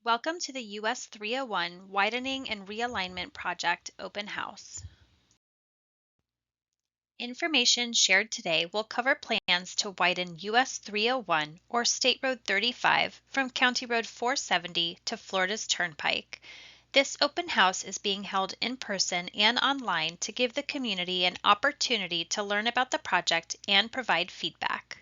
Welcome to the US 301 Widening and Realignment Project Open House. Information shared today will cover plans to widen US 301 or State Road 35 from County Road 470 to Florida's Turnpike. This open house is being held in person and online to give the community an opportunity to learn about the project and provide feedback.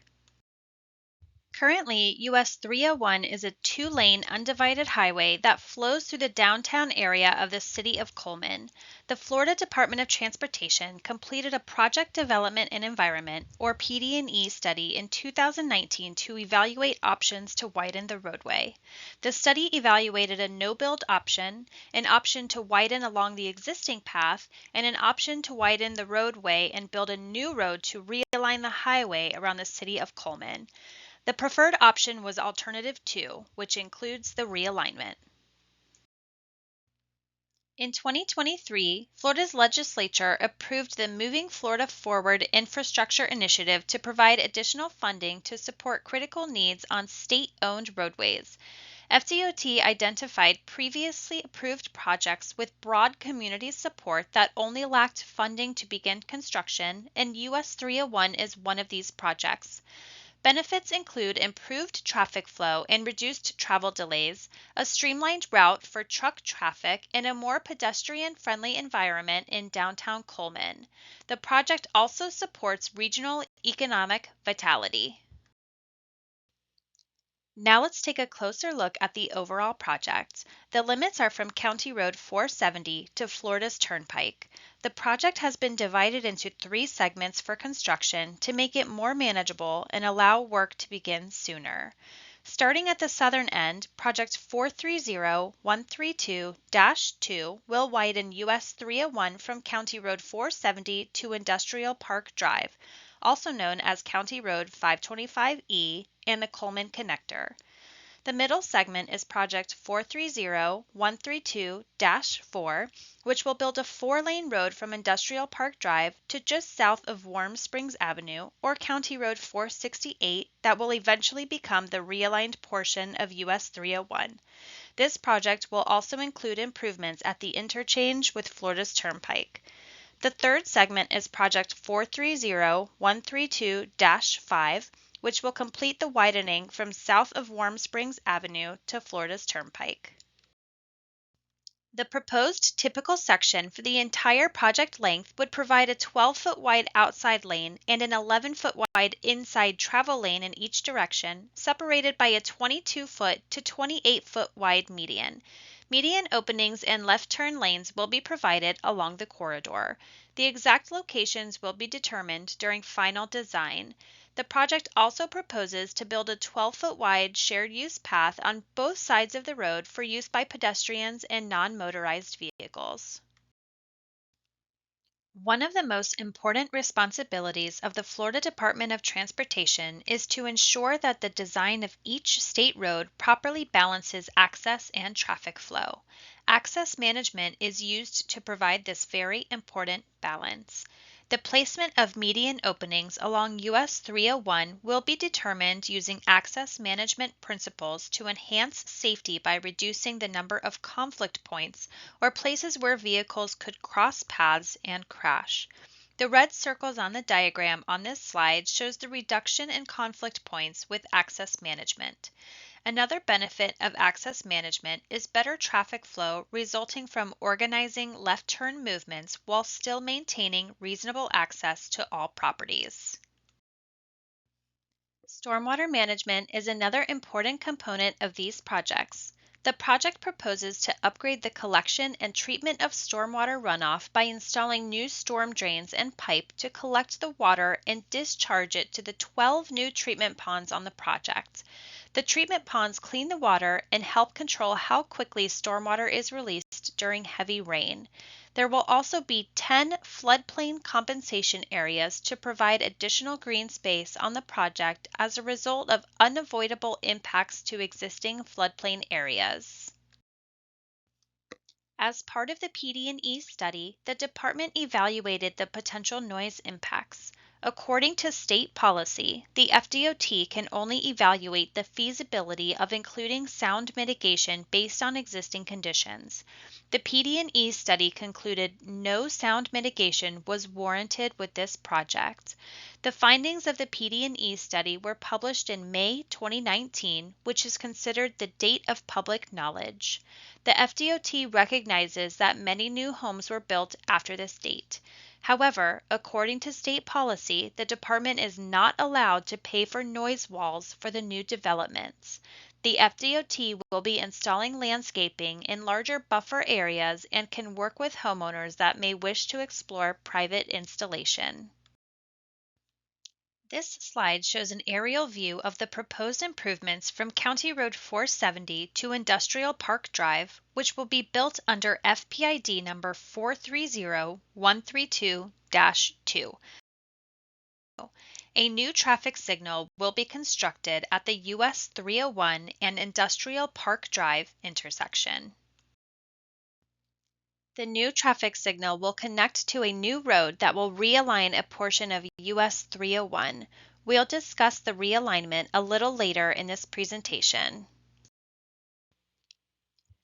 Currently, US 301 is a two-lane undivided highway that flows through the downtown area of the city of Coleman. The Florida Department of Transportation completed a Project Development and Environment, or PD&E study in 2019 to evaluate options to widen the roadway. The study evaluated a no-build option, an option to widen along the existing path, and an option to widen the roadway and build a new road to realign the highway around the city of Coleman. The preferred option was Alternative 2, which includes the realignment. In 2023, Florida's legislature approved the Moving Florida Forward Infrastructure Initiative to provide additional funding to support critical needs on state-owned roadways. FDOT identified previously approved projects with broad community support that only lacked funding to begin construction, and US 301 is one of these projects. Benefits include improved traffic flow and reduced travel delays, a streamlined route for truck traffic, and a more pedestrian-friendly environment in downtown Coleman. The project also supports regional economic vitality. Now let's take a closer look at the overall project. The limits are from County Road 470 to Florida's Turnpike. The project has been divided into 3 segments for construction to make it more manageable and allow work to begin sooner. Starting at the southern end, Project 430-132-2 will widen US 301 from County Road 470 to Industrial Park Drive, also known as County Road 525E and the Coleman Connector. The middle segment is Project 430-132-4, which will build a 4-lane road from Industrial Park Drive to just south of Warm Springs Avenue, or County Road 468, that will eventually become the realigned portion of US 301. This project will also include improvements at the interchange with Florida's Turnpike. The third segment is Project 430-132-5, which will complete the widening from south of Warm Springs Avenue to Florida's Turnpike. The proposed typical section for the entire project length would provide a 12-foot wide outside lane and an 11-foot wide inside travel lane in each direction, separated by a 22-foot to 28-foot wide median. Median openings and left turn lanes will be provided along the corridor. The exact locations will be determined during final design. The project also proposes to build a 12-foot wide shared use path on both sides of the road for use by pedestrians and non-motorized vehicles. One of the most important responsibilities of the Florida Department of Transportation is to ensure that the design of each state road properly balances access and traffic flow. Access management is used to provide this very important balance. The placement of median openings along US 301 will be determined using access management principles to enhance safety by reducing the number of conflict points or places where vehicles could cross paths and crash. The red circles on the diagram on this slide shows the reduction in conflict points with access management. Another benefit of access management is better traffic flow resulting from organizing left turn movements while still maintaining reasonable access to all properties. Stormwater management is another important component of these projects. The project proposes to upgrade the collection and treatment of stormwater runoff by installing new storm drains and pipe to collect the water and discharge it to the 12 new treatment ponds on the project. The treatment ponds clean the water and help control how quickly stormwater is released during heavy rain. There will also be 10 floodplain compensation areas to provide additional green space on the project as a result of unavoidable impacts to existing floodplain areas. As part of the PD&E study, the department evaluated the potential noise impacts. According to state policy, the FDOT can only evaluate the feasibility of including sound mitigation based on existing conditions. The PD&E study concluded no sound mitigation was warranted with this project. The findings of the PD&E study were published in May 2019, which is considered the date of public knowledge. The FDOT recognizes that many new homes were built after this date. However, according to state policy, the department is not allowed to pay for noise walls for the new developments. The FDOT will be installing landscaping in larger buffer areas and can work with homeowners that may wish to explore private installation. This slide shows an aerial view of the proposed improvements from County Road 470 to Industrial Park Drive, which will be built under FPID number 430132-2. A new traffic signal will be constructed at the US 301 and Industrial Park Drive intersection. The new traffic signal will connect to a new road that will realign a portion of US 301. We'll discuss the realignment a little later in this presentation.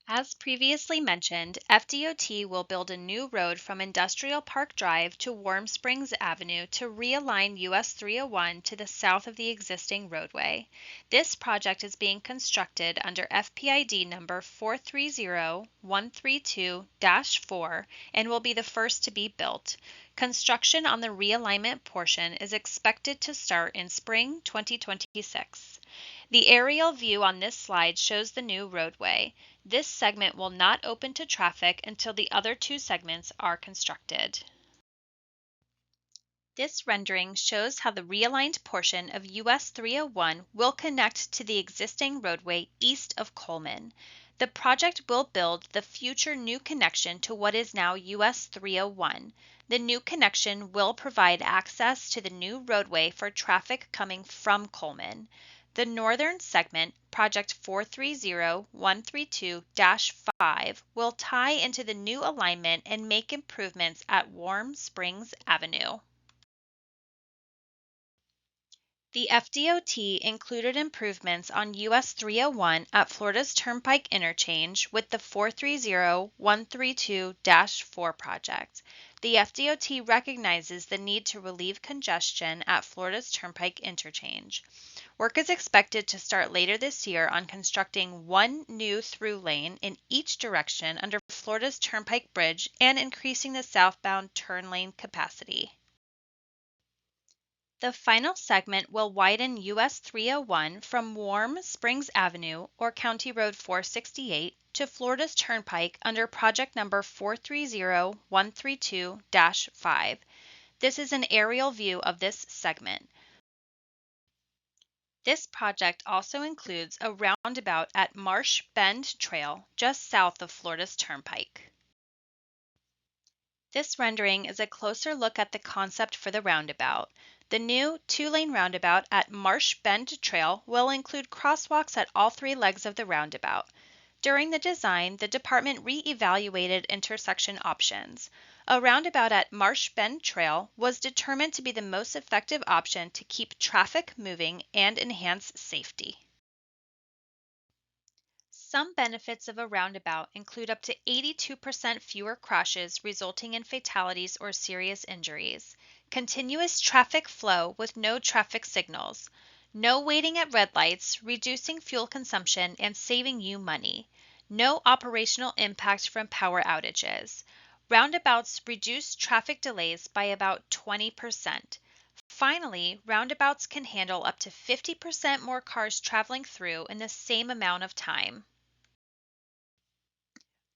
As previously mentioned, FDOT will build a new road from Industrial Park Drive to Warm Springs Avenue to realign US 301 to the south of the existing roadway. This project is being constructed under FPID number 430132-4 and will be the first to be built. Construction on the realignment portion is expected to start in spring 2026. The aerial view on this slide shows the new roadway. This segment will not open to traffic until the other two segments are constructed. This rendering shows how the realigned portion of US 301 will connect to the existing roadway east of Coleman. The project will build the future new connection to what is now US 301. The new connection will provide access to the new roadway for traffic coming from Coleman. The northern segment, Project 430132-5, will tie into the new alignment and make improvements at Warm Springs Avenue. The FDOT included improvements on US 301 at Florida's Turnpike Interchange with the 430132-4 project. The FDOT recognizes the need to relieve congestion at Florida's Turnpike Interchange. Work is expected to start later this year on constructing one new through lane in each direction under Florida's Turnpike Bridge and increasing the southbound turn lane capacity. The final segment will widen US 301 from Warm Springs Avenue or County Road 468 to Florida's Turnpike under project number 430132-5. This is an aerial view of this segment. This project also includes a roundabout at Marsh Bend Trail just south of Florida's Turnpike. This rendering is a closer look at the concept for the roundabout. The new two-lane roundabout at Marsh Bend Trail will include crosswalks at all three legs of the roundabout. During the design, the department re-evaluated intersection options. A roundabout at Marsh Bend Trail was determined to be the most effective option to keep traffic moving and enhance safety. Some benefits of a roundabout include up to 82% fewer crashes resulting in fatalities or serious injuries, continuous traffic flow with no traffic signals, no waiting at red lights, reducing fuel consumption and saving you money, no operational impact from power outages. Roundabouts reduce traffic delays by about 20%. Finally, roundabouts can handle up to 50% more cars traveling through in the same amount of time.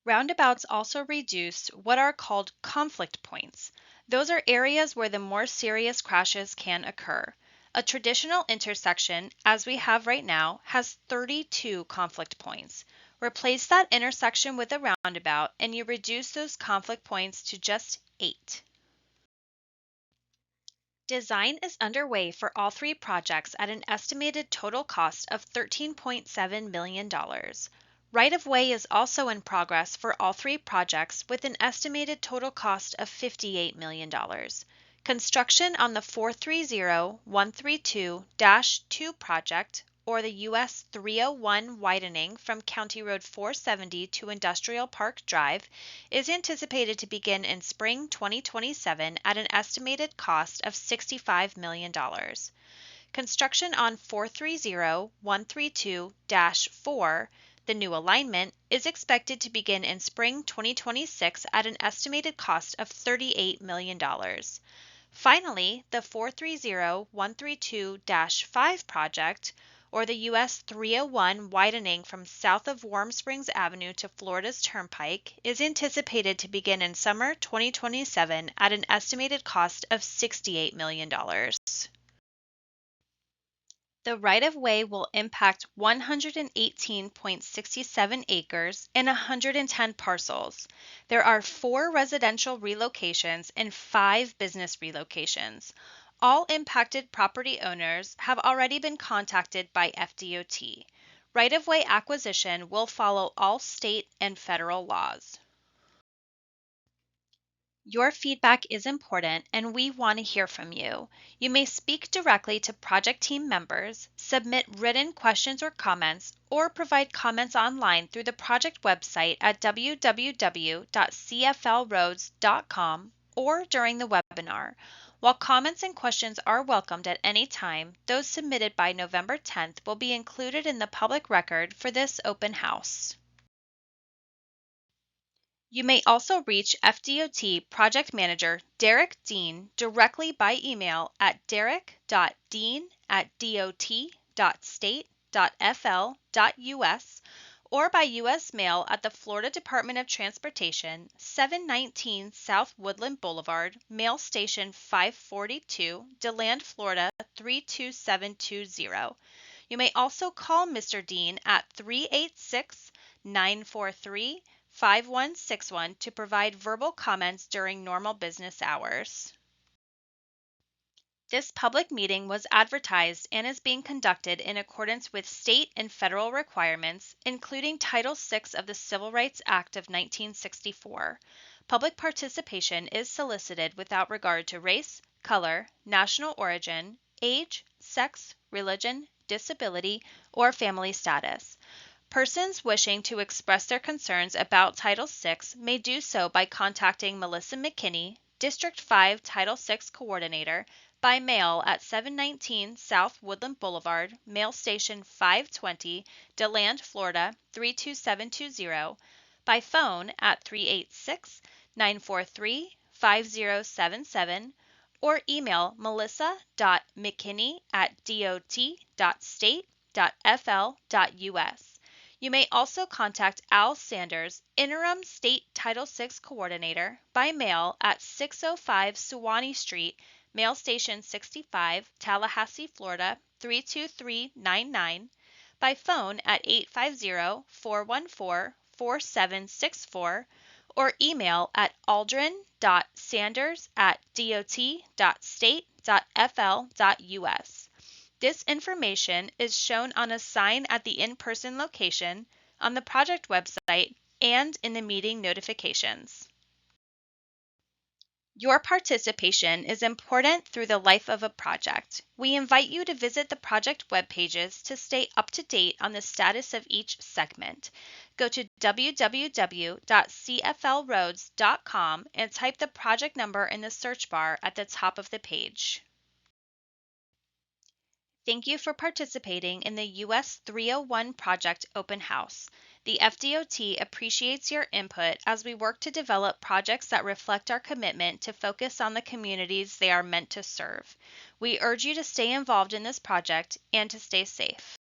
Roundabouts also reduce what are called conflict points. Those are areas where the more serious crashes can occur. A traditional intersection, as we have right now, has 32 conflict points. Replace that intersection with a roundabout and you reduce those conflict points to just 8. Design is underway for all three projects at an estimated total cost of $13.7 million. Right-of-way is also in progress for all three projects with an estimated total cost of $58 million. Construction on the 430-132-2 project, or the US 301 widening from County Road 470 to Industrial Park Drive, is anticipated to begin in spring 2027 at an estimated cost of $65 million. Construction on 430-132-4, the new alignment, is expected to begin in spring 2026 at an estimated cost of $38 million. Finally, the 430-132-5 project, or the US 301 widening from south of Warm Springs Avenue to Florida's Turnpike, is anticipated to begin in summer 2027 at an estimated cost of $68 million. The right-of-way will impact 118.67 acres and 110 parcels. There are 4 residential relocations and 5 business relocations. All impacted property owners have already been contacted by FDOT. Right-of-way acquisition will follow all state and federal laws. Your feedback is important and we want to hear from you. You may speak directly to project team members, submit written questions or comments, or provide comments online through the project website at www.cflroads.com or during the webinar. While comments and questions are welcomed at any time, those submitted by November 10th will be included in the public record for this open house. You may also reach FDOT Project Manager Derek Dean directly by email at derek.dean@dot.state.fl.us or by U.S. mail at the Florida Department of Transportation, 719 South Woodland Boulevard, Mail Station 542, DeLand, Florida 32720. You may also call Mr. Dean at 386-943-5161 to provide verbal comments during normal business hours. This public meeting was advertised and is being conducted in accordance with state and federal requirements, including Title VI of the Civil Rights Act of 1964. Public participation is solicited without regard to race, color, national origin, age, sex, religion, disability, or family status. Persons wishing to express their concerns about Title VI may do so by contacting Melissa McKinney, District 5 Title VI Coordinator, by mail at 719 South Woodland Boulevard, Mail Station 520, DeLand, Florida 32720, by phone at 386-943-5077, or email melissa.mckinney@dot.state.fl.us. You may also contact Al Sanders, Interim State Title VI Coordinator, by mail at 605 Suwannee Street, Mail Station 65, Tallahassee, Florida 32399, by phone at 850-414-4764, or email at aldrin.sanders@dot.state.fl.us. This information is shown on a sign at the in-person location, on the project website, and in the meeting notifications. Your participation is important through the life of a project. We invite you to visit the project web pages to stay up to date on the status of each segment. Go to www.cflroads.com and type the project number in the search bar at the top of the page. Thank you for participating in the US 301 Project Open House. The FDOT appreciates your input as we work to develop projects that reflect our commitment to focus on the communities they are meant to serve. We urge you to stay involved in this project and to stay safe.